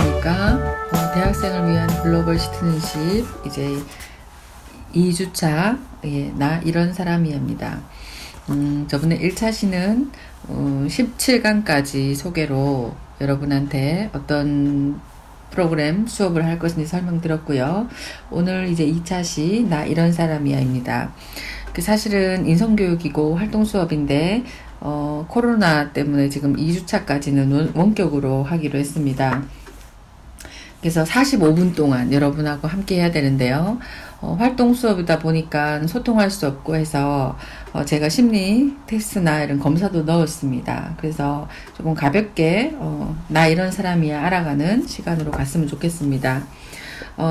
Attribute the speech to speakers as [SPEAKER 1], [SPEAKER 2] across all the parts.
[SPEAKER 1] 안녕하십니까. 대학생을 위한 글로벌 시티즌십 이제 2주차 나 이런 사람이입니다. 저번에 1차 시는 17강까지 소개로 여러분한테 어떤 프로그램 수업을 할 것인지 설명드렸고요. 오늘 이제 2차 시 나 이런 사람이야입니다. 사실은 인성교육이고 활동 수업인데 코로나 때문에 지금 2주차까지는 원격으로 하기로 했습니다. 그래서 45분 동안 여러분하고 함께 해야 되는데요. 활동 수업이다 보니까 소통할 수 없고 해서 제가 심리 테스트나 이런 검사도 넣었습니다. 그래서 조금 가볍게 나 이런 사람이야 알아가는 시간으로 갔으면 좋겠습니다.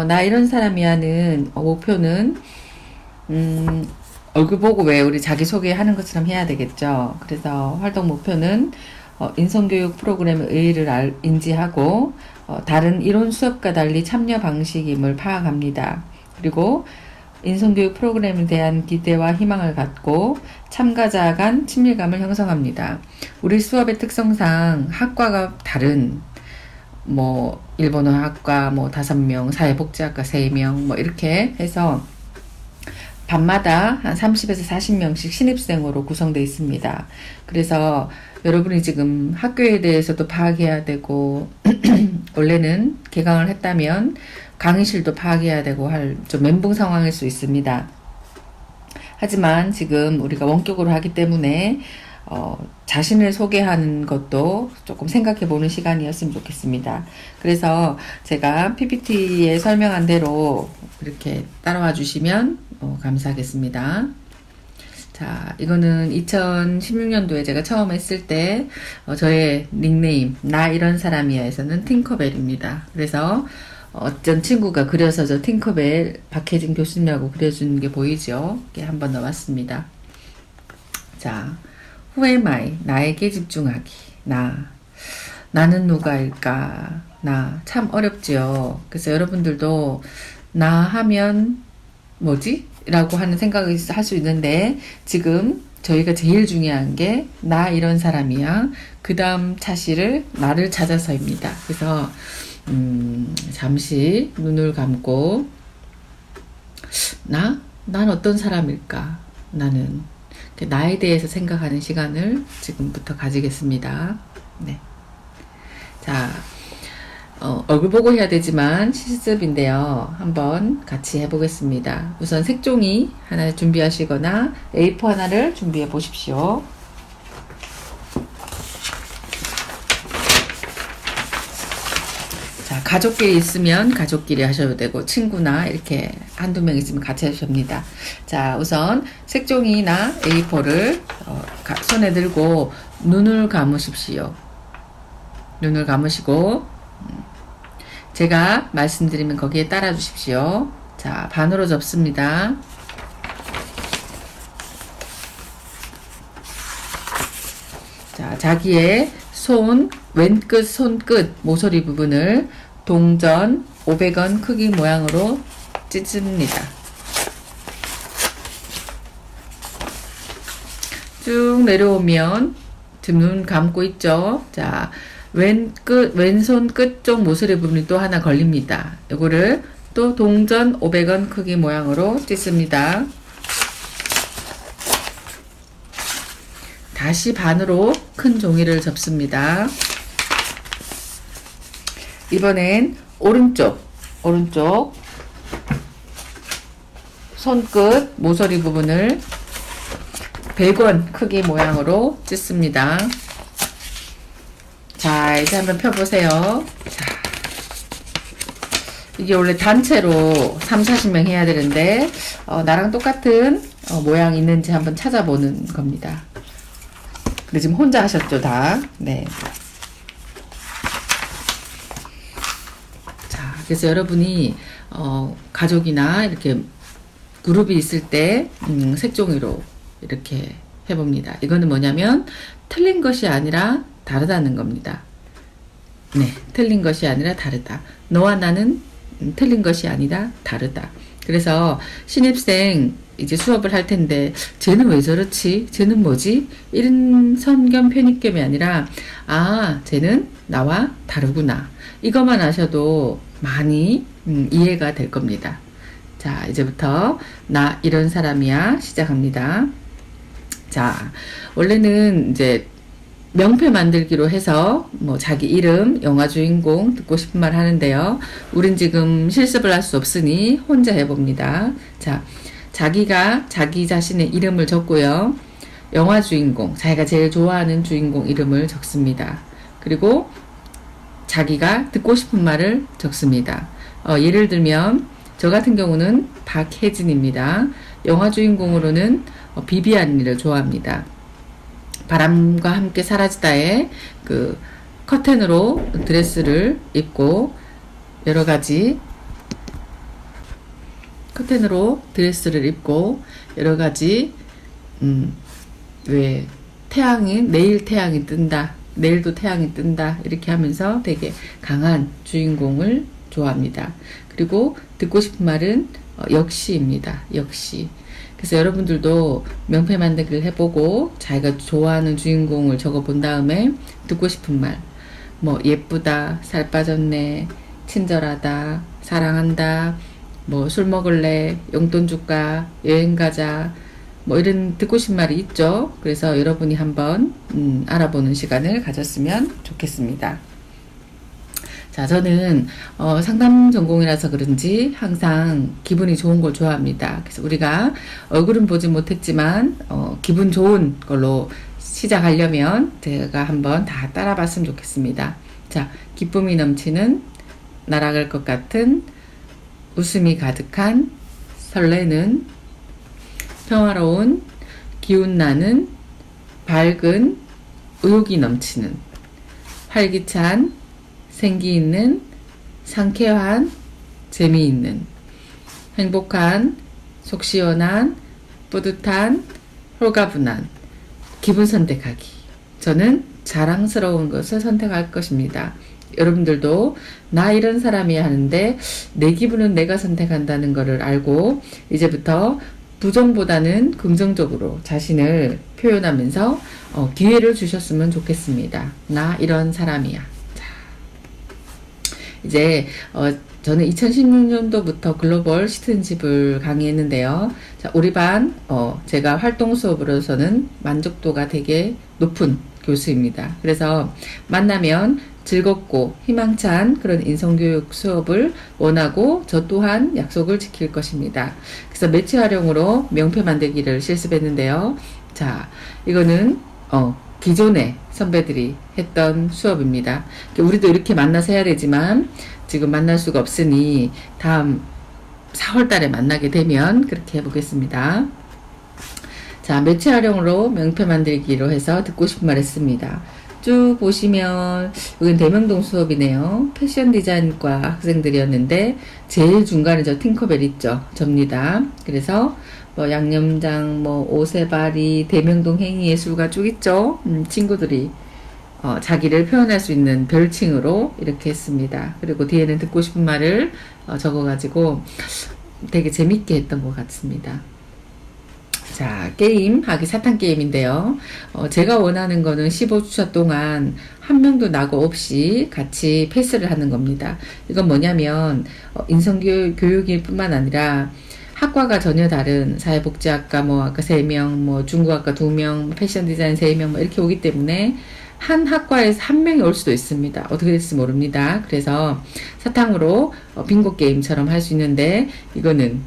[SPEAKER 1] 나 이런 사람이야는 목표는 얼굴 보고 왜 우리 자기소개하는 것처럼 해야 되겠죠. 그래서 활동 목표는 인성교육 프로그램의 의의를 인지하고 다른 이론 수업과 달리 참여 방식임을 파악합니다. 그리고 인성교육 프로그램에 대한 기대와 희망을 갖고 참가자 간 친밀감을 형성합니다. 우리 수업의 특성상 학과가 다른 일본어학과 5명, 사회복지학과 3명 이렇게 해서 반마다 한 30에서 40명씩 신입생으로 구성되어 있습니다. 그래서 여러분이 지금 학교에 대해서도 파악해야 되고 원래는 개강을 했다면 강의실도 파악해야 되고 할 좀 멘붕 상황일 수 있습니다. 하지만 지금 우리가 원격으로 하기 때문에 자신을 소개하는 것도 조금 생각해 보는 시간이었으면 좋겠습니다. 그래서 제가 PPT에 설명한 대로 이렇게 따라와 주시면 감사하겠습니다. 자, 이거는 2016년도에 제가 처음 했을 때 저의 닉네임 나 이런 사람이야에서는 팅커벨입니다. 그래서 어떤 친구가 그려서 저 팅커벨 박혜진 교수님이라고 그려주는 게 보이죠? 이렇게 한번 넣어봤습니다. 자, Who am I? 나에게 집중하기. 나는 누가일까? 참 어렵죠. 그래서 여러분들도 나 하면 뭐지? 라고 하는 생각을 할 수 있는데 지금 저희가 제일 중요한 게 나 이런 사람이야. 그 다음 차시를 나를 찾아서입니다. 그래서 잠시 눈을 감고 난 어떤 사람일까? 나는 나에 대해서 생각하는 시간을 지금부터 가지겠습니다. 네. 자, 얼굴 보고 해야 되지만 실습인데요. 한번 같이 해보겠습니다. 우선 색종이 하나 준비하시거나 A4 하나를 준비해 보십시오. 자, 가족끼리 있으면 가족끼리 하셔도 되고 친구나 이렇게 한두 명 있으면 같이 하셔도 됩니다. 자, 우선 색종이나 A4를 손에 들고 눈을 감으십시오. 눈을 감으시고 제가 말씀드리면 거기에 따라 주십시오. 자, 반으로 접습니다. 자, 자기의 왼끝, 손끝, 모서리 부분을 동전 500원 크기 모양으로 찢습니다. 쭉 내려오면 지금 눈 감고 있죠? 자, 왼손 끝쪽 모서리 부분이 또 하나 걸립니다. 이거를 또 동전 500원 크기 모양으로 찢습니다. 다시 반으로 큰 종이를 접습니다. 이번엔 오른쪽 손끝 모서리 부분을 100원 크기 모양으로 찢습니다. 자, 이제 한번 펴보세요. 자, 이게 원래 단체로 3, 40명 해야 되는데 나랑 똑같은 모양 있는지 한번 찾아보는 겁니다. 근데 지금 혼자 하셨죠, 다? 네. 자, 그래서 여러분이 가족이나 이렇게 그룹이 있을 때 색종이로 이렇게 해봅니다. 이거는 뭐냐면 틀린 것이 아니라 다르다는 겁니다. 네, 틀린 것이 아니라 다르다. 너와 나는 틀린 것이 아니라 다르다. 그래서 신입생 이제 수업을 할 텐데 쟤는 왜 저렇지? 쟤는 뭐지? 이런 선겸 편익겸이 아니라 쟤는 나와 다르구나. 이것만 아셔도 많이 이해가 될 겁니다. 자, 이제부터 나 이런 사람이야 시작합니다. 자, 원래는 이제 명패 만들기로 해서 뭐 자기 이름, 영화 주인공, 듣고 싶은 말 하는데요. 우린 지금 실습을 할 수 없으니 혼자 해봅니다. 자, 자기가 자기 자신의 이름을 적고요. 영화 주인공, 자기가 제일 좋아하는 주인공 이름을 적습니다. 그리고 자기가 듣고 싶은 말을 적습니다. 예를 들면 저 같은 경우는 박혜진입니다. 영화 주인공으로는 비비안을 좋아합니다. 바람과 함께 사라지다에 그 커튼으로 드레스를 입고 여러가지 왜 내일 태양이 뜬다, 내일도 태양이 뜬다 이렇게 하면서 되게 강한 주인공을 좋아합니다. 그리고 듣고 싶은 말은 역시입니다. 역시. 그래서 여러분들도 명패 만들기를 해보고 자기가 좋아하는 주인공을 적어본 다음에 듣고 싶은 말, 뭐 예쁘다, 살 빠졌네, 친절하다, 사랑한다, 뭐 술 먹을래, 용돈 줄까, 여행 가자, 뭐 이런 듣고 싶은 말이 있죠. 그래서 여러분이 한번 알아보는 시간을 가졌으면 좋겠습니다. 자, 저는 상담 전공이라서 그런지 항상 기분이 좋은 걸 좋아합니다. 그래서 우리가 얼굴은 보지 못했지만 기분 좋은 걸로 시작하려면 제가 한번 다 따라봤으면 좋겠습니다. 자, 기쁨이 넘치는, 날아갈 것 같은, 웃음이 가득한, 설레는, 평화로운, 기운나는, 밝은, 의욕이 넘치는, 활기찬, 생기 있는, 상쾌한, 재미있는, 행복한, 속 시원한, 뿌듯한, 홀가분한, 기분 선택하기. 저는 자랑스러운 것을 선택할 것입니다. 여러분들도 나 이런 사람이야 하는데 내 기분은 내가 선택한다는 것을 알고 이제부터 부정보다는 긍정적으로 자신을 표현하면서 기회를 주셨으면 좋겠습니다. 나 이런 사람이야. 이제 저는 2016년도부터 글로벌 시티즌십을 강의했는데요. 자, 우리 반 제가 활동 수업으로서는 만족도가 되게 높은 교수입니다. 그래서 만나면 즐겁고 희망찬 그런 인성교육 수업을 원하고 저 또한 약속을 지킬 것입니다. 그래서 매체 활용으로 명패 만들기를 실습했는데요. 자, 이거는 기존의 선배들이 했던 수업입니다. 우리도 이렇게 만나서 해야 되지만 지금 만날 수가 없으니 다음 4월 달에 만나게 되면 그렇게 해보겠습니다. 자, 매체 활용으로 명패 만들기로 해서 듣고 싶은 말 했습니다. 쭉 보시면 여긴 대명동 수업이네요. 패션 디자인과 학생들이었는데 제일 중간에 저 팅커벨 있죠. 접니다. 그래서 뭐 양념장, 뭐 오세바리, 대명동 행위예술가 쭉 있죠. 친구들이 자기를 표현할 수 있는 별칭으로 이렇게 했습니다. 그리고 뒤에는 듣고 싶은 말을 적어가지고 되게 재밌게 했던 것 같습니다. 자, 게임, 하기 사탕 게임인데요. 제가 원하는 거는 15주차 동안 한 명도 낙오 없이 같이 패스를 하는 겁니다. 이건 뭐냐면, 인성교육일 뿐만 아니라 학과가 전혀 다른 사회복지학과 뭐 아까 3명, 뭐 중국학과 2명, 패션 디자인 3명 뭐 이렇게 오기 때문에 한 학과에서 한 명이 올 수도 있습니다. 어떻게 될지 모릅니다. 그래서 사탕으로 빙고 게임처럼 할 수 있는데 이거는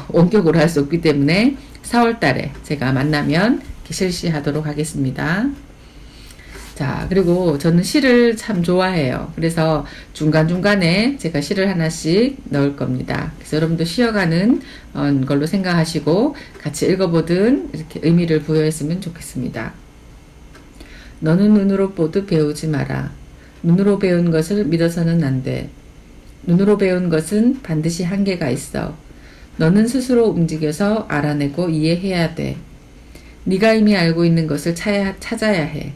[SPEAKER 1] 원격으로 할 수 없기 때문에 4월 달에 제가 만나면 실시하도록 하겠습니다. 자, 그리고 저는 시를 참 좋아해요. 그래서 중간중간에 제가 시를 하나씩 넣을 겁니다. 그래서 여러분도 쉬어가는 걸로 생각하시고 같이 읽어보든 이렇게 의미를 부여했으면 좋겠습니다. 너는 눈으로 보듯 배우지 마라. 눈으로 배운 것을 믿어서는 안 돼. 눈으로 배운 것은 반드시 한계가 있어. 너는 스스로 움직여서 알아내고 이해해야 돼. 네가 이미 알고 있는 것을 찾아야 해.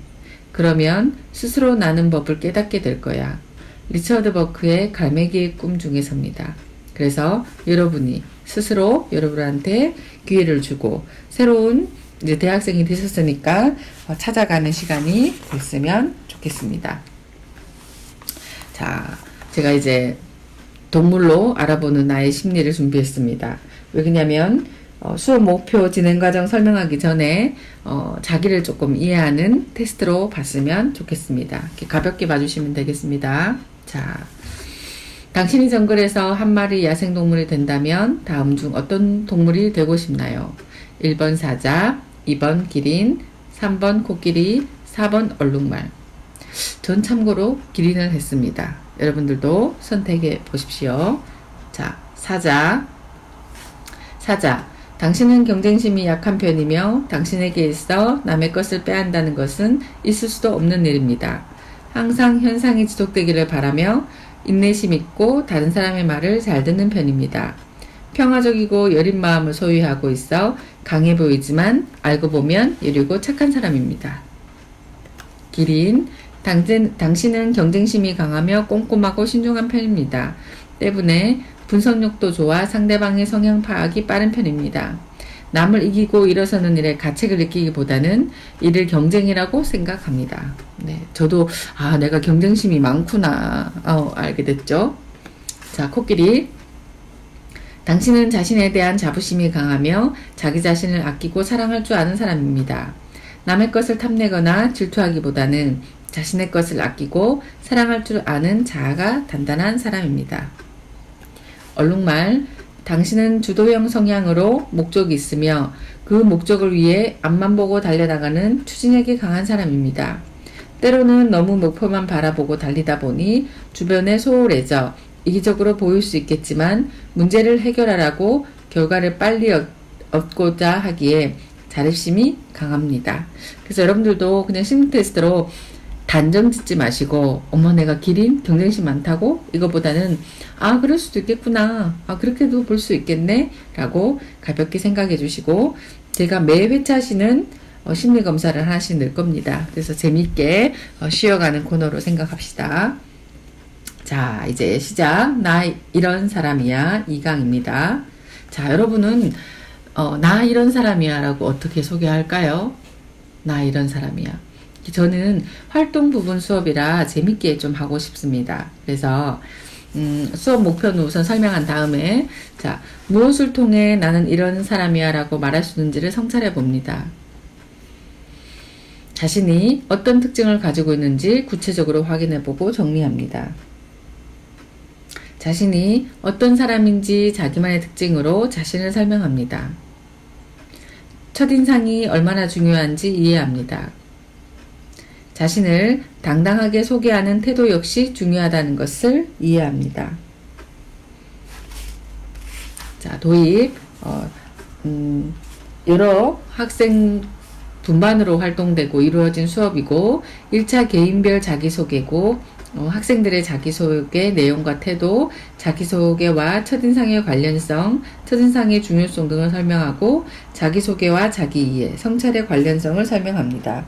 [SPEAKER 1] 그러면 스스로 나는 법을 깨닫게 될 거야. 리처드 버크의 갈매기의 꿈 중에서입니다. 그래서 여러분이 스스로 여러분한테 기회를 주고 새로운 이제 대학생이 되셨으니까 찾아가는 시간이 됐으면 좋겠습니다. 자, 제가 이제 동물로 알아보는 나의 심리를 준비했습니다. 왜 그러냐면 수업 목표 진행 과정 설명하기 전에 자기를 조금 이해하는 테스트로 봤으면 좋겠습니다. 이렇게 가볍게 봐주시면 되겠습니다. 자, 당신이 정글에서 한 마리 야생동물이 된다면 다음 중 어떤 동물이 되고 싶나요? 1번 사자, 2번 기린, 3번 코끼리, 4번 얼룩말. 전 참고로 기린을 했습니다. 여러분들도 선택해 보십시오. 자, 사자. 당신은 경쟁심이 약한 편이며 당신에게 있어 남의 것을 빼앗는다는 것은 있을 수도 없는 일입니다. 항상 현상이 지속되기를 바라며 인내심 있고 다른 사람의 말을 잘 듣는 편입니다. 평화적이고 여린 마음을 소유하고 있어 강해 보이지만 알고 보면 여리고 착한 사람입니다. 기린. 당신은 경쟁심이 강하며 꼼꼼하고 신중한 편입니다. 때문에 분석력도 좋아 상대방의 성향 파악이 빠른 편입니다. 남을 이기고 일어서는 일에 가책을 느끼기보다는 이를 경쟁이라고 생각합니다. 네, 저도 내가 경쟁심이 많구나 알게 됐죠. 자, 코끼리. 당신은 자신에 대한 자부심이 강하며 자기 자신을 아끼고 사랑할 줄 아는 사람입니다. 남의 것을 탐내거나 질투하기보다는 자신의 것을 아끼고 사랑할 줄 아는 자아가 단단한 사람입니다. 얼룩말. 당신은 주도형 성향으로 목적이 있으며 그 목적을 위해 앞만 보고 달려나가는 추진력이 강한 사람입니다. 때로는 너무 목표만 바라보고 달리다 보니 주변에 소홀해져 이기적으로 보일 수 있겠지만 문제를 해결하라고 결과를 빨리 얻고자 하기에 자립심이 강합니다. 그래서 여러분들도 그냥 심리 테스트로 단정 짓지 마시고 내가 기린 경쟁심 많다고? 이거보다는 그럴 수도 있겠구나. 그렇게도 볼 수 있겠네 라고 가볍게 생각해 주시고 제가 매 회차시는 심리검사를 하나씩 넣을 겁니다. 그래서 재미있게 쉬어가는 코너로 생각합시다. 자, 이제 시작. 나 이런 사람이야 2강입니다. 자, 여러분은 나 이런 사람이야 라고 어떻게 소개할까요? 나 이런 사람이야. 저는 활동 부분 수업이라 재밌게 좀 하고 싶습니다. 그래서 수업 목표는 우선 설명한 다음에 자, 무엇을 통해 나는 이런 사람이야 라고 말할 수 있는지를 성찰해 봅니다. 자신이 어떤 특징을 가지고 있는지 구체적으로 확인해 보고 정리합니다. 자신이 어떤 사람인지 자기만의 특징으로 자신을 설명합니다. 첫인상이 얼마나 중요한지 이해합니다. 자신을 당당하게 소개하는 태도 역시 중요하다는 것을 이해합니다. 자, 도입. 여러 학생 분반으로 활동되고 이루어진 수업이고 1차 개인별 자기소개고 학생들의 자기소개 내용과 태도, 자기소개와 첫인상의 관련성, 첫인상의 중요성 등을 설명하고 자기소개와 자기이해, 성찰의 관련성을 설명합니다.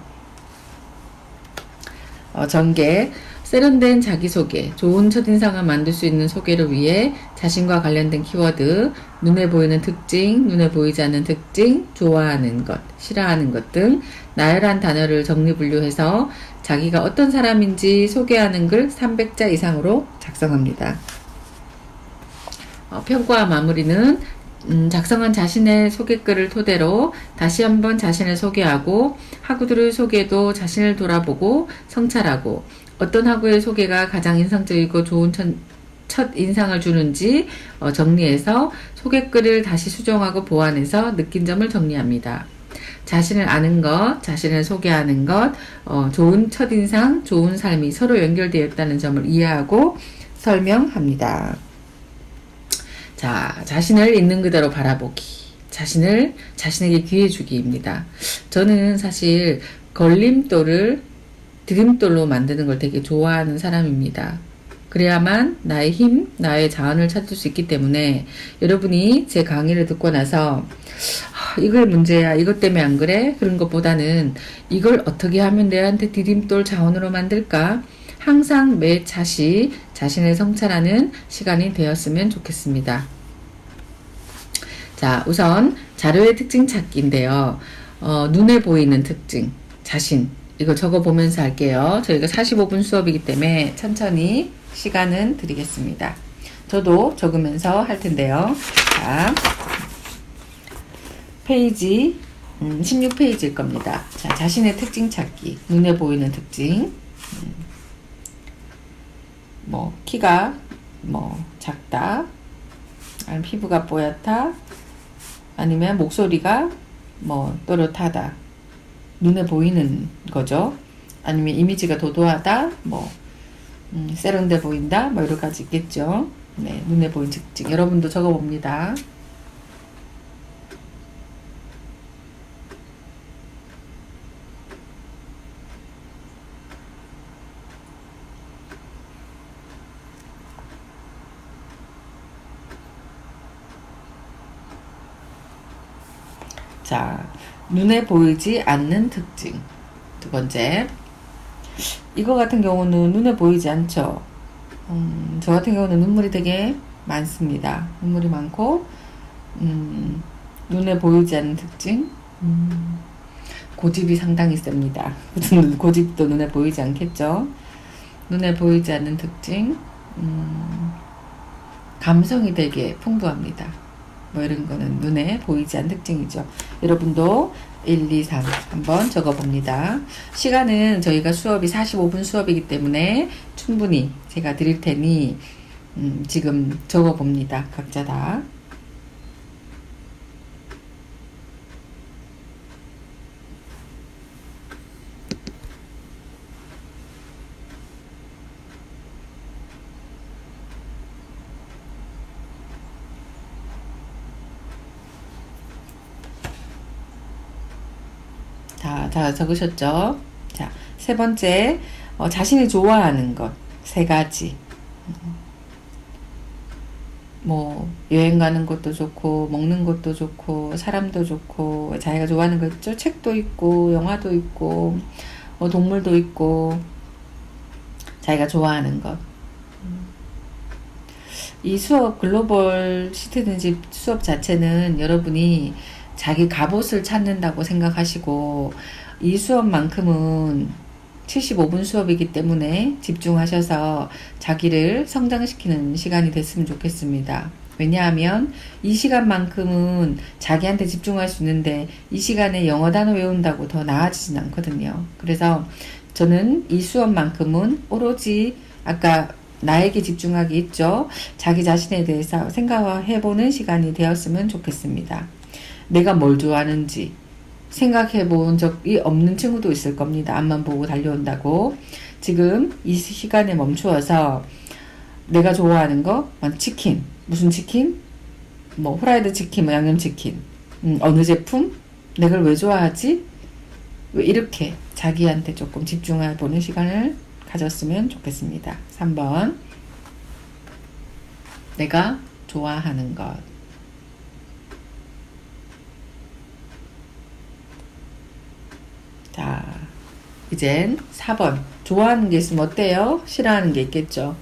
[SPEAKER 1] 전개. 세련된 자기소개, 좋은 첫인상을 만들 수 있는 소개를 위해 자신과 관련된 키워드, 눈에 보이는 특징, 눈에 보이지 않는 특징, 좋아하는 것, 싫어하는 것 등 나열한 단어를 정리분류해서 자기가 어떤 사람인지 소개하는 글 300자 이상으로 작성합니다. 평가 마무리는 작성한 자신의 소개글을 토대로 다시 한번 자신을 소개하고 학우들의 소개도 자신을 돌아보고 성찰하고 어떤 학우의 소개가 가장 인상적이고 좋은 첫 인상을 주는지 정리해서 소개글을 다시 수정하고 보완해서 느낀 점을 정리합니다. 자신을 아는 것, 자신을 소개하는 것, 좋은 첫인상, 좋은 삶이 서로 연결되어 있다는 점을 이해하고 설명합니다. 자, 자신을 있는 그대로 바라보기. 자신에게 기회 주기입니다. 저는 사실 걸림돌을 디딤돌로 만드는 걸 되게 좋아하는 사람입니다. 그래야만 나의 힘, 나의 자원을 찾을 수 있기 때문에 여러분이 제 강의를 듣고 나서 이걸 문제야, 이것 때문에 안 그래? 그런 것보다는 이걸 어떻게 하면 내한테 디딤돌 자원으로 만들까? 항상 매 차시 자신을 성찰하는 시간이 되었으면 좋겠습니다. 자, 우선 자료의 특징 찾기인데요. 눈에 보이는 특징, 자신. 이거 적어 보면서 할게요. 저희가 45분 수업이기 때문에 천천히 시간은 드리겠습니다. 저도 적으면서 할 텐데요. 자, 페이지 16페이지일 겁니다. 자, 자신의 특징 찾기. 눈에 보이는 특징. 뭐 키가 뭐 작다. 아니면 피부가 뽀얗다. 아니면 목소리가 뭐 또렷하다. 눈에 보이는 거죠. 아니면 이미지가 도도하다. 뭐 세련돼 보인다. 뭐 여러 가지 있겠죠. 네, 눈에 보이는 특징. 여러분도 적어 봅니다. 자, 눈에 보이지 않는 특징. 두 번째. 이거 같은 경우는 눈에 보이지 않죠. 저 같은 경우는 눈물이 되게 많습니다. 눈물이 많고, 눈에 보이지 않는 특징. 고집이 상당히 셉니다. 고집도 눈에 보이지 않겠죠. 눈에 보이지 않는 특징. 감성이 되게 풍부합니다. 뭐 이런 거는 눈에 보이지 않는 특징이죠. 여러분도 1, 2, 3 한번 적어봅니다. 시간은 저희가 수업이 45분 수업이기 때문에 충분히 제가 드릴 테니 지금 적어봅니다. 각자 다. 다 적으셨죠? 자, 세 번째, 자신이 좋아하는 것, 세 가지. 뭐, 여행 가는 것도 좋고, 먹는 것도 좋고, 사람도 좋고, 자기가 좋아하는 거 있죠? 책도 있고, 영화도 있고, 동물도 있고, 자기가 좋아하는 것. 이 수업, 글로벌 시티즌십 수업 자체는 여러분이 자기 갑옷을 찾는다고 생각하시고, 이 수업만큼은 75분 수업이기 때문에 집중하셔서 자기를 성장시키는 시간이 됐으면 좋겠습니다. 왜냐하면 이 시간만큼은 자기한테 집중할 수 있는데 이 시간에 영어 단어 외운다고 더 나아지진 않거든요. 그래서 저는 이 수업만큼은 오로지 아까 나에게 집중하기 있죠. 자기 자신에 대해서 생각해보는 시간이 되었으면 좋겠습니다. 내가 뭘 좋아하는지 생각해 본 적이 없는 친구도 있을 겁니다. 앞만 보고 달려온다고. 지금 이 시간에 멈추어서 내가 좋아하는 거, 치킨. 무슨 치킨? 뭐 후라이드 치킨, 뭐 양념 치킨. 어느 제품? 내가 왜 좋아하지? 왜 이렇게 자기한테 조금 집중해 보는 시간을 가졌으면 좋겠습니다. 3번. 내가 좋아하는 것. 자, 이젠 4번. 좋아하는 게 있으면 어때요? 싫어하는 게 있겠죠.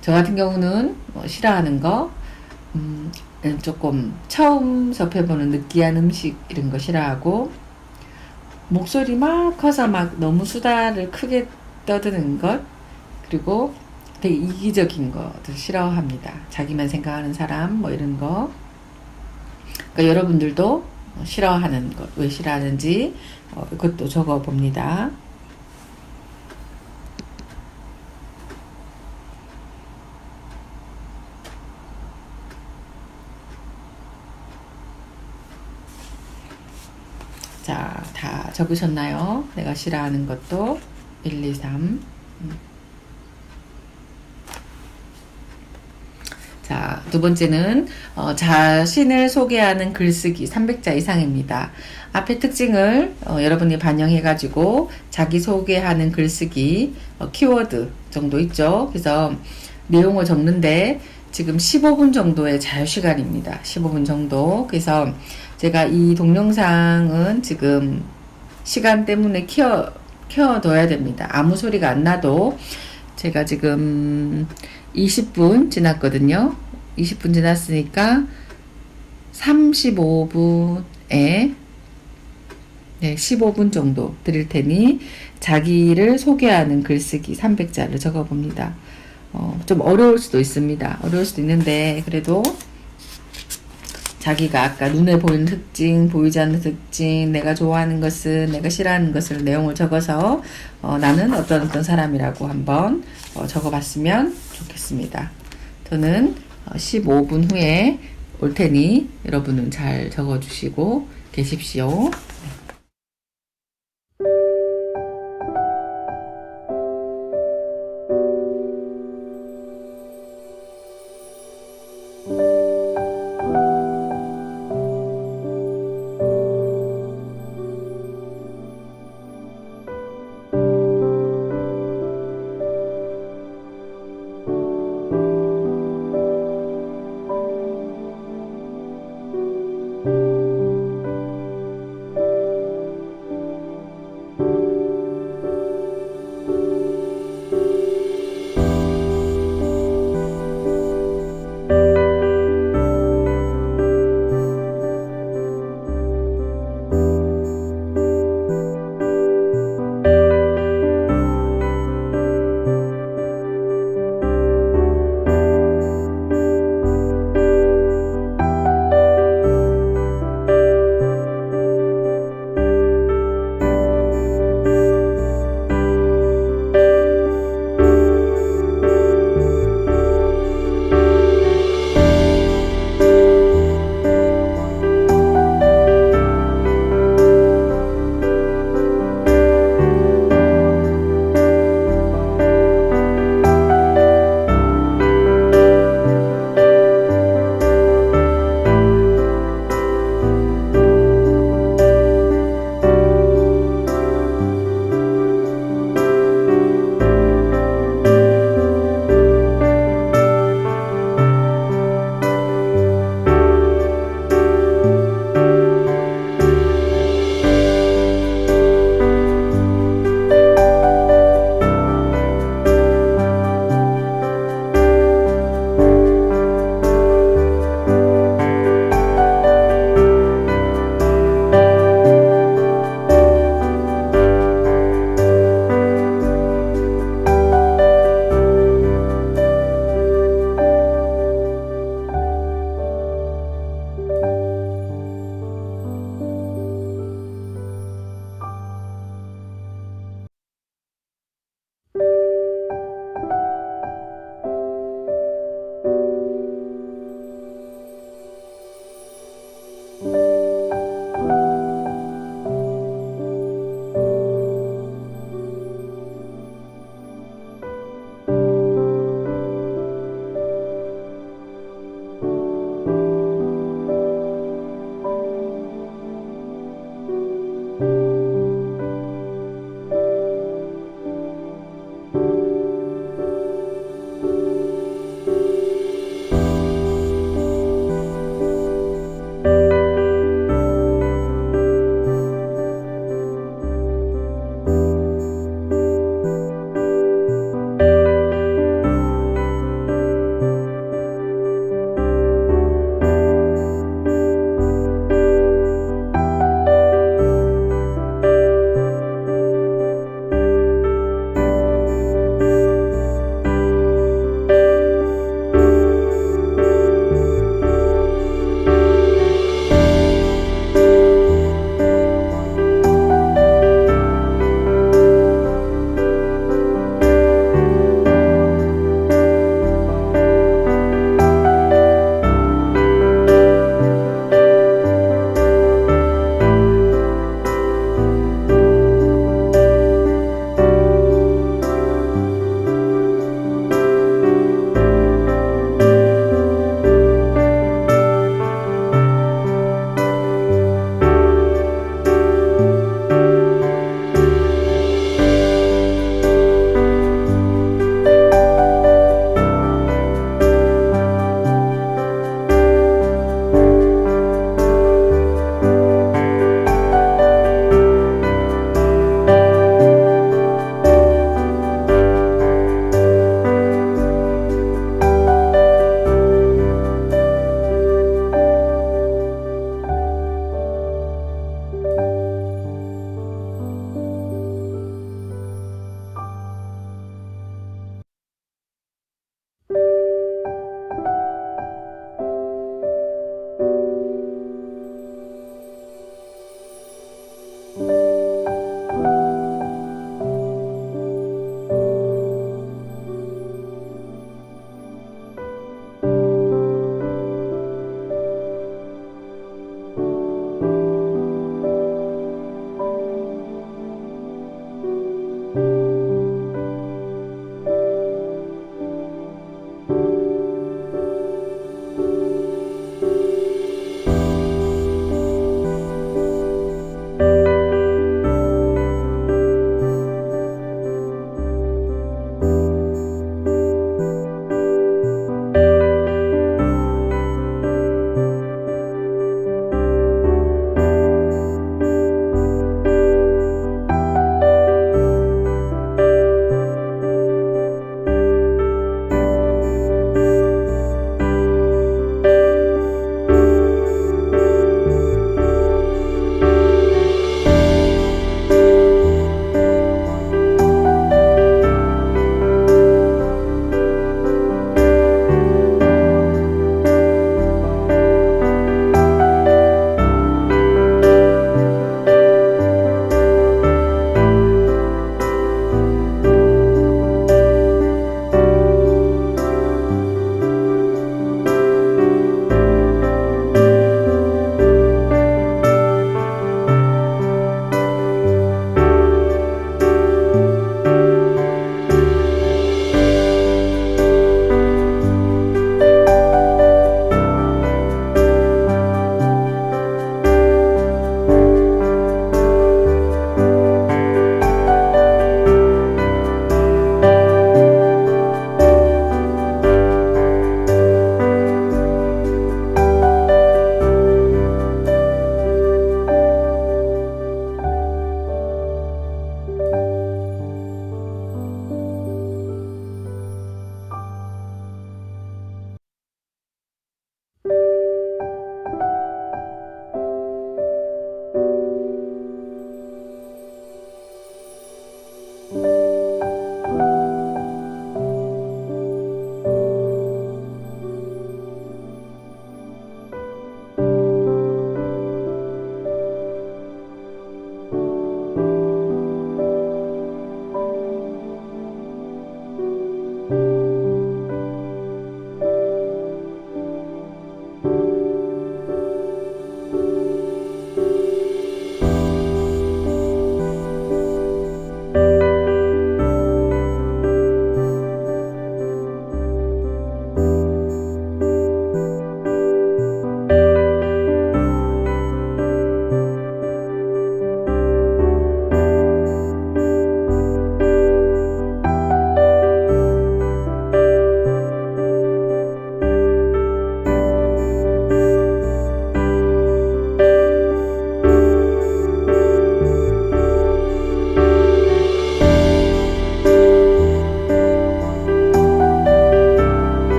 [SPEAKER 1] 저 같은 경우는 싫어하는 거, 조금 처음 접해보는 느끼한 음식 이런 거 싫어하고, 목소리 막 커서 막 너무 수다를 크게 떠드는 것, 그리고 되게 이기적인 것들 싫어합니다. 자기만 생각하는 사람 뭐 이런 거. 그러니까 여러분들도 싫어하는 것, 왜 싫어하는지 이것도 적어 봅니다. 자, 다 적으셨나요? 내가 싫어하는 것도 1, 2, 3. 자, 두 번째는 자신을 소개하는 글쓰기 300자 이상입니다. 앞에 특징을 여러분이 반영해가지고 자기소개하는 글쓰기 키워드 정도 있죠. 그래서 내용을 적는데 지금 15분 정도의 자유시간입니다. 15분 정도. 그래서 제가 이 동영상은 지금 시간 때문에 키워둬야 됩니다. 아무 소리가 안 나도 제가 지금 20분 지났거든요. 20분 지났으니까 35분에 네, 15분 정도 드릴 테니 자기를 소개하는 글쓰기 300자를 적어봅니다. 좀 어려울 수도 있습니다. 어려울 수도 있는데 그래도 자기가 아까 눈에 보이는 특징, 보이지 않는 특징, 내가 좋아하는 것은, 내가 싫어하는 것을 내용을 적어서 나는 어떤 사람이라고 한번 적어봤으면 좋겠습니다. 저는 15분 후에 올 테니 여러분은 잘 적어주시고 계십시오.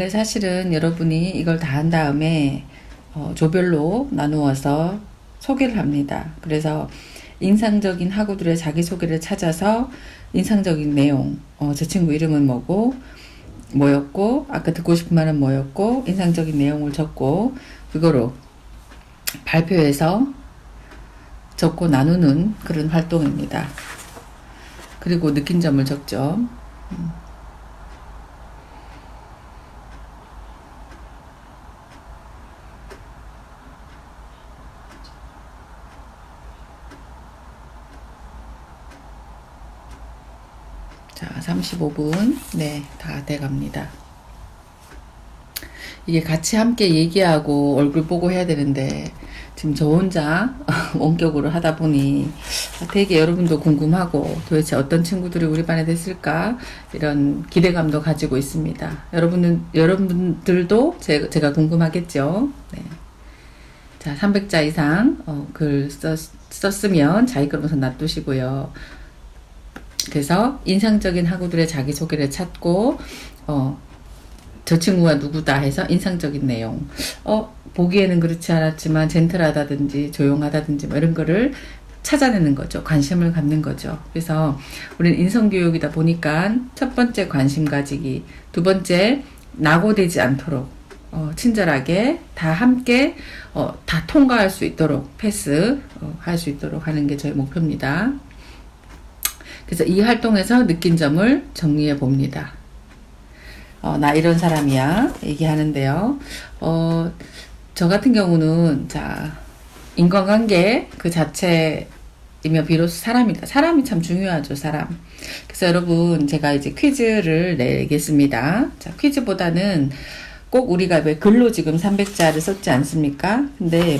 [SPEAKER 1] 원래 사실은 여러분이 이걸 다 한 다음에 조별로 나누어서 소개를 합니다. 그래서 인상적인 학우들의 자기소개를 찾아서 인상적인 내용, 저 친구 이름은 뭐였고, 아까 듣고 싶은 말은 뭐였고, 인상적인 내용을 적고, 그거로 발표해서 적고 나누는 그런 활동입니다. 그리고 느낀 점을 적죠. 자, 35분. 네, 다 돼갑니다. 이게 같이 함께 얘기하고 얼굴 보고 해야 되는데, 지금 저 혼자 원격으로 하다 보니 되게 여러분도 궁금하고 도대체 어떤 친구들이 우리 반에 됐을까? 이런 기대감도 가지고 있습니다. 여러분들도 제가 궁금하겠죠? 네. 자, 300자 이상 글 썼으면 자기 걸 우선 놔두시고요. 그래서 인상적인 학우들의 자기소개를 찾고 저 친구가 누구다 해서 인상적인 내용 보기에는 그렇지 않았지만 젠틀하다든지 조용하다든지 뭐 이런 거를 찾아내는 거죠. 관심을 갖는 거죠. 그래서 우리는 인성교육이다 보니까 첫 번째 관심 가지기, 두 번째 낙오되지 않도록 친절하게 다 함께 다 통과할 수 있도록 패스 할 수 있도록 하는 게 저희 목표입니다. 그래서 이 활동에서 느낀 점을 정리해 봅니다. 나 이런 사람이야 얘기하는데요. 저 같은 경우는 자 인간관계 그 자체이며 비로소 사람이다. 사람이 참 중요하죠. 사람. 그래서 여러분 제가 이제 퀴즈를 내겠습니다. 자, 퀴즈보다는 꼭 우리가 왜 글로 지금 300자를 썼지 않습니까? 근데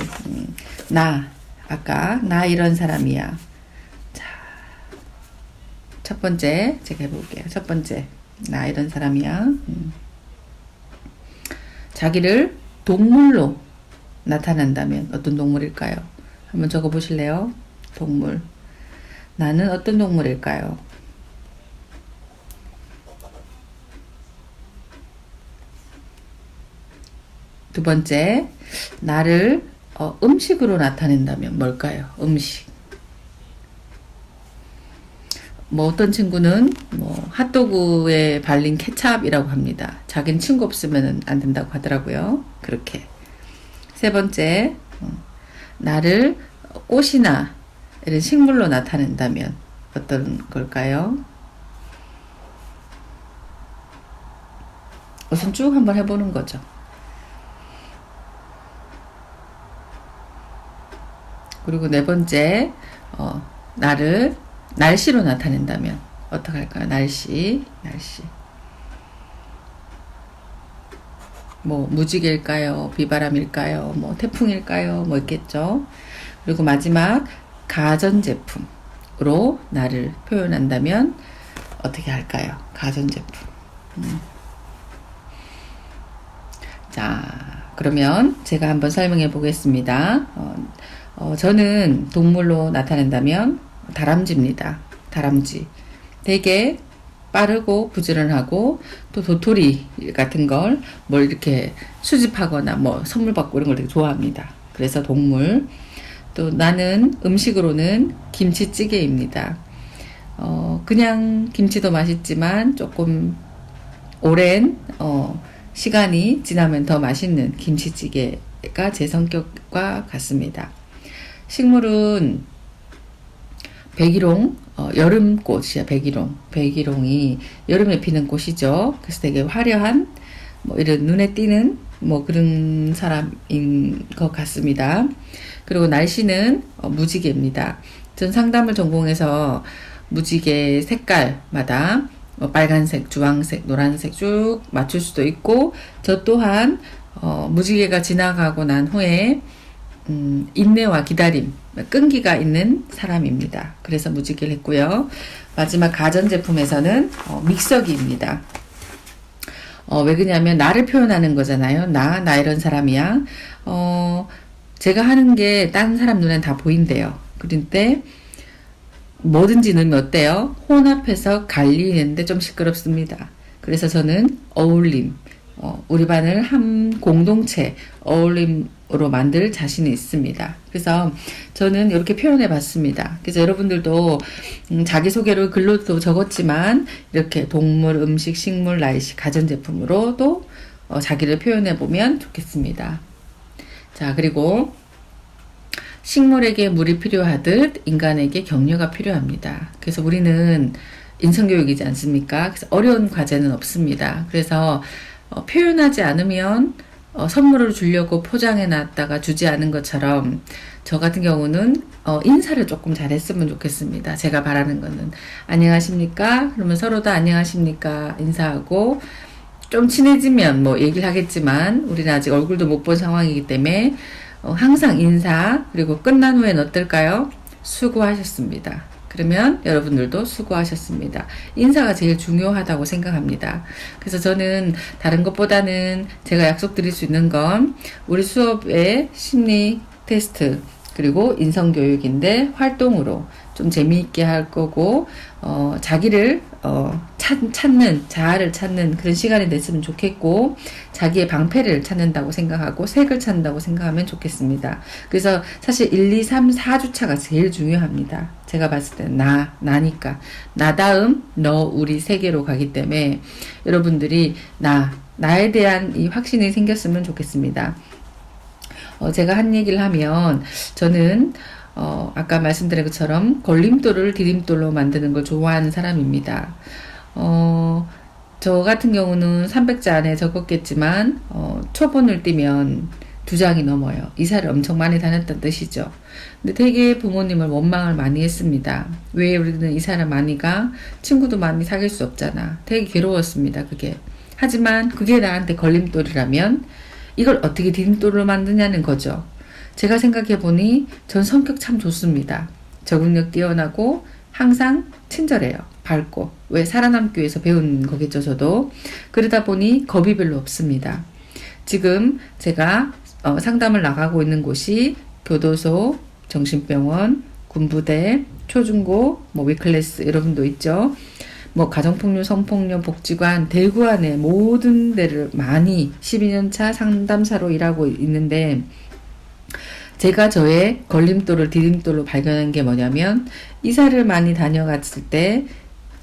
[SPEAKER 1] 아까 나 이런 사람이야. 자, 첫 번째 제가 해볼게요. 첫 번째 나 이런 사람이야. 자기를 동물로 나타낸다면 어떤 동물일까요? 한번 적어 보실래요? 동물. 나는 어떤 동물일까요? 두 번째, 나를 음식으로 나타낸다면 뭘까요? 음식. 뭐 어떤 친구는 핫도그에 발린 케찹이라고 합니다. 자기는 친구 없으면 안 된다고 하더라고요. 그렇게. 세 번째, 나를 꽃이나 이런 식물로 나타낸다면 어떤 걸까요? 우선 쭉 한번 해보는 거죠. 그리고 네 번째, 나를 날씨로 나타낸다면 어떻게 할까요? 날씨. 뭐 무지개일까요? 비바람일까요? 뭐 태풍일까요? 뭐 있겠죠. 그리고 마지막 가전제품으로 나를 표현한다면 어떻게 할까요? 가전제품. 자, 그러면 제가 한번 설명해 보겠습니다. 저는 동물로 나타낸다면 다람쥐입니다. 다람쥐. 되게 빠르고 부지런하고 또 도토리 같은 걸 뭘 이렇게 수집하거나 뭐 선물 받고 이런 걸 되게 좋아합니다. 그래서 동물. 또 나는 음식으로는 김치찌개입니다. 그냥 김치도 맛있지만 조금 오랜 시간이 지나면 더 맛있는 김치찌개가 제 성격과 같습니다. 식물은 백일홍, 여름꽃이야, 백일홍. 백일홍이 여름에 피는 꽃이죠. 그래서 되게 화려한, 뭐 이런 눈에 띄는, 뭐 그런 사람인 것 같습니다. 그리고 날씨는 무지개입니다. 전 상담을 전공해서 무지개 색깔마다 빨간색, 주황색, 노란색 쭉 맞출 수도 있고, 저 또한, 무지개가 지나가고 난 후에, 인내와 기다림, 끈기가 있는 사람입니다. 그래서 무지개를 했고요. 마지막 가전제품에서는 믹서기입니다. 왜 그러냐면 나를 표현하는 거잖아요. 나 이런 사람이야. 제가 하는 게 다른 사람 눈엔 다 보인대요. 그런데 뭐든지 넣으면 어때요? 혼합해서 갈리는데 좀 시끄럽습니다. 그래서 저는 어울림, 우리 반을 한 공동체 어울림으로 만들 자신이 있습니다. 그래서 저는 이렇게 표현해 봤습니다. 그래서 여러분들도 자기소개를 글로도 적었지만 이렇게 동물, 음식, 식물, 날씨, 가전제품으로도 자기를 표현해 보면 좋겠습니다. 자, 그리고 식물에게 물이 필요하듯 인간에게 격려가 필요합니다. 그래서 우리는 인성교육이지 않습니까? 그래서 어려운 과제는 없습니다. 그래서 표현하지 않으면 선물을 주려고 포장해 놨다가 주지 않은 것처럼 저 같은 경우는 인사를 조금 잘했으면 좋겠습니다. 제가 바라는 거는 안녕하십니까? 그러면 서로 다 안녕하십니까? 인사하고 좀 친해지면 뭐 얘기를 하겠지만 우리는 아직 얼굴도 못 본 상황이기 때문에 항상 인사, 그리고 끝난 후엔 어떨까요? 수고하셨습니다. 그러면 여러분들도 수고하셨습니다. 인사가 제일 중요하다고 생각합니다. 그래서 저는 다른 것보다는 제가 약속드릴 수 있는 건 우리 수업의 심리 테스트 그리고 인성교육인데 활동으로 좀 재미있게 할 거고 자기를 찾는, 자아를 찾는 그런 시간이 됐으면 좋겠고 자기의 방패를 찾는다고 생각하고 색을 찾는다고 생각하면 좋겠습니다. 그래서 사실 1, 2, 3, 4주차가 제일 중요합니다. 제가 봤을 때는 나니까 나 다음 너 우리 세계로 가기 때문에 여러분들이 나에 대한 이 확신이 생겼으면 좋겠습니다. 제가 한 얘기를 하면 저는 아까 말씀드린 것처럼 걸림돌을 디딤돌로 만드는 걸 좋아하는 사람입니다. 저 같은 경우는 300자 안에 적었겠지만 초본을 띄면 2장이 넘어요. 이사를 엄청 많이 다녔다는 뜻이죠. 근데 되게 부모님을 원망을 많이 했습니다. 왜 우리는 이사를 많이 가? 친구도 많이 사귈 수 없잖아. 되게 괴로웠습니다. 그게. 하지만 그게 나한테 걸림돌이라면 이걸 어떻게 디딤돌로 만드냐는 거죠. 제가 생각해보니 전 성격 참 좋습니다. 적응력 뛰어나고 항상 친절해요. 밝고. 왜 살아남기 위해서 배운 거겠죠, 저도. 그러다 보니 겁이 별로 없습니다. 지금 제가 상담을 나가고 있는 곳이 교도소, 정신병원, 군부대, 초중고, 위클래스 여러분도 있죠. 가정폭력, 성폭력, 복지관, 대구안에 모든 데를 많이 12년차 상담사로 일하고 있는데 제가 저의 걸림돌을 디딤돌로 발견한 게 뭐냐면 이사를 많이 다녀갔을 때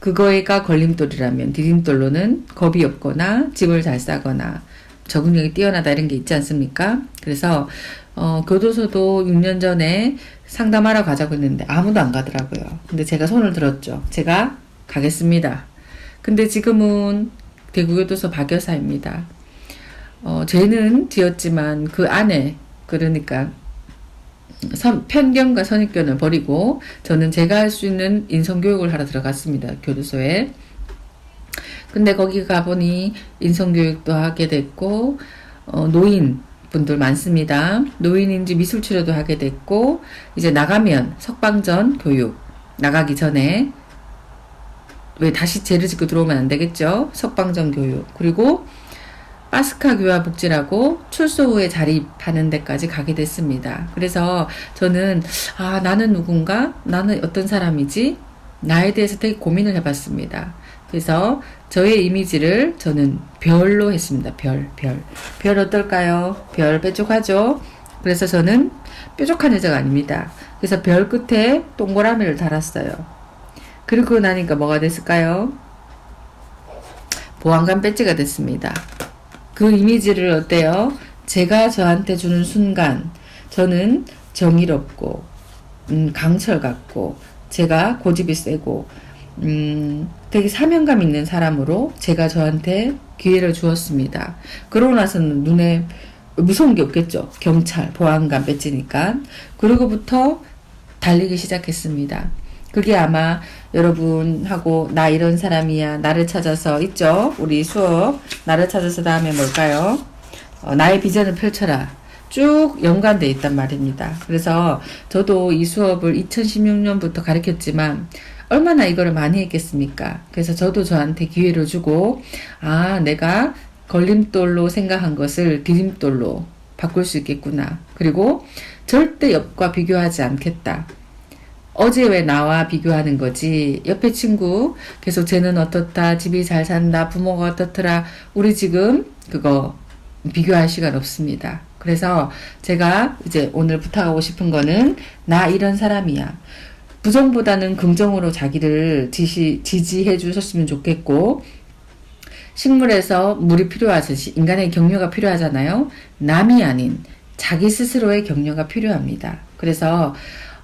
[SPEAKER 1] 그거가 걸림돌이라면 디딤돌로는 겁이 없거나 집을 잘 싸거나 적응력이 뛰어나다 이런 게 있지 않습니까? 그래서 교도소도 6년 전에 상담하러 가자고 했는데 아무도 안 가더라고요. 근데 제가 손을 들었죠. 제가 가겠습니다. 근데 지금은 대구교도소 박여사입니다. 죄는 지었지만 그 안에 그러니까 편견과 선입견을 버리고 저는 제가 할 수 있는 인성교육을 하러 들어갔습니다. 교도소에. 근데 거기 가보니 인성교육도 하게 됐고 노인 분들 많습니다. 노인인지 미술치료도 하게 됐고 이제 나가면 석방전 교육 나가기 전에 왜 다시 죄를 짓고 들어오면 안 되겠죠. 석방전 교육 그리고 파스카 교화복지라고 출소 후에 자립하는 데까지 가게 됐습니다. 그래서 저는 나는 누군가? 나는 어떤 사람이지? 나에 대해서 되게 고민을 해봤습니다. 그래서 저의 이미지를 저는 별로 했습니다. 별 어떨까요? 별 뾰족하죠? 그래서 저는 뾰족한 여자가 아닙니다. 그래서 별 끝에 동그라미를 달았어요. 그리고 나니까 뭐가 됐을까요? 보안관 배지가 됐습니다. 그 이미지를 어때요? 제가 저한테 주는 순간 저는 정의롭고 강철 같고 제가 고집이 세고 되게 사명감 있는 사람으로 제가 저한테 기회를 주었습니다. 그러고 나서는 눈에 무서운 게 없겠죠. 경찰, 보안관 배지니까. 그러고부터 달리기 시작했습니다. 그게 아마 여러분하고 나 이런 사람이야 나를 찾아서 있죠. 우리 수업 나를 찾아서 다음에 뭘까요? 나의 비전을 펼쳐라. 쭉 연관되어 있단 말입니다. 그래서 저도 이 수업을 2016년부터 가르쳤지만 얼마나 이거를 많이 했겠습니까? 그래서 저도 저한테 기회를 주고 내가 걸림돌로 생각한 것을 디딤돌로 바꿀 수 있겠구나. 그리고 절대 옆과 비교하지 않겠다. 어제 왜 나와 비교하는 거지. 옆에 친구 계속 쟤는 어떻다, 집이 잘 산다, 부모가 어떻더라. 우리 지금 그거 비교할 시간 없습니다. 그래서 제가 이제 오늘 부탁하고 싶은 거는 나 이런 사람이야. 부정보다는 긍정으로 자기를 지지해 주셨으면 좋겠고, 식물에서 물이 필요하듯이 인간의 격려가 필요하잖아요. 남이 아닌 자기 스스로의 격려가 필요합니다. 그래서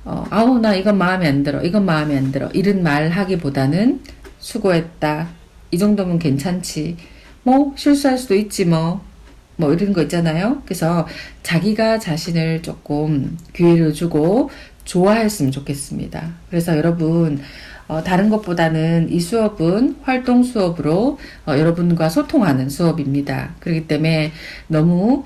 [SPEAKER 1] 아우 나 이건 마음에 안 들어, 이건 마음에 안 들어, 이런 말 하기보다는 수고했다, 이 정도면 괜찮지, 뭐 실수할 수도 있지, 뭐 이런 거 있잖아요. 그래서 자기가 자신을 조금 기회를 주고 좋아했으면 좋겠습니다. 그래서 여러분 다른 것보다는 이 수업은 활동 수업으로 여러분과 소통하는 수업입니다. 그렇기 때문에 너무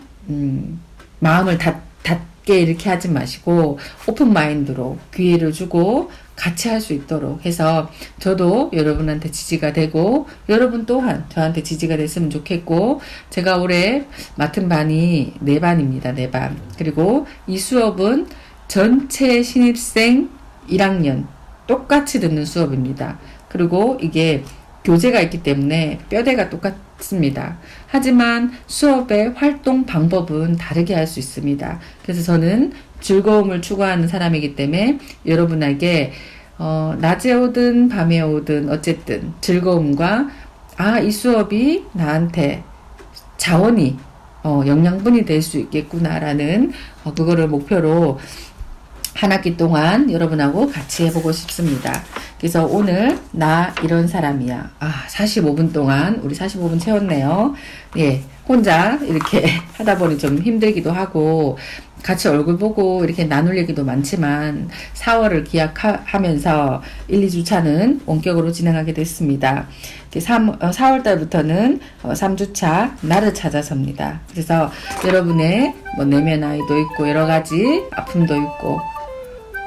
[SPEAKER 1] 마음을 닫게 이렇게 하지 마시고 오픈 마인드로 기회를 주고 같이 할 수 있도록 해서 저도 여러분한테 지지가 되고 여러분 또한 저한테 지지가 됐으면 좋겠고, 제가 올해 맡은 반이 4반입니다. 4반. 그리고 이 수업은 전체 신입생 1학년 똑같이 듣는 수업입니다. 그리고 이게 교재가 있기 때문에 뼈대가 똑같습니다. 하지만 수업의 활동 방법은 다르게 할 수 있습니다. 그래서 저는 즐거움을 추구하는 사람이기 때문에 여러분에게 낮에 오든 밤에 오든 어쨌든 즐거움과 이 수업이 나한테 자원이 영양분이 될 수 있겠구나라는 그거를 목표로 한 학기 동안 여러분하고 같이 해보고 싶습니다. 그래서 오늘 나 이런 사람이야. 45분 동안 우리 45분 채웠네요. 예, 혼자 이렇게 하다 보니 좀 힘들기도 하고 같이 얼굴 보고 이렇게 나눌 얘기도 많지만 4월을 기약하면서 1, 2주차는 원격으로 진행하게 됐습니다. 4월 달부터는 3주차 나를 찾아서입니다. 그래서 여러분의 내면 아이도 있고 여러 가지 아픔도 있고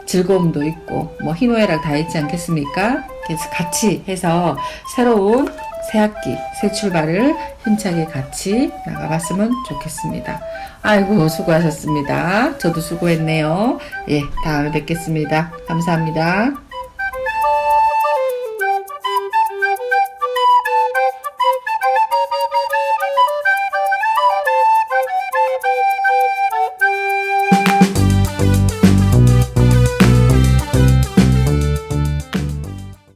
[SPEAKER 1] 즐거움도 있고 희노애락 다 있지 않겠습니까? 그래서 같이 해서 새로운 새 학기, 새 출발을 힘차게 같이 나가봤으면 좋겠습니다. 아이고 수고하셨습니다. 저도 수고했네요. 예, 다음에 뵙겠습니다. 감사합니다.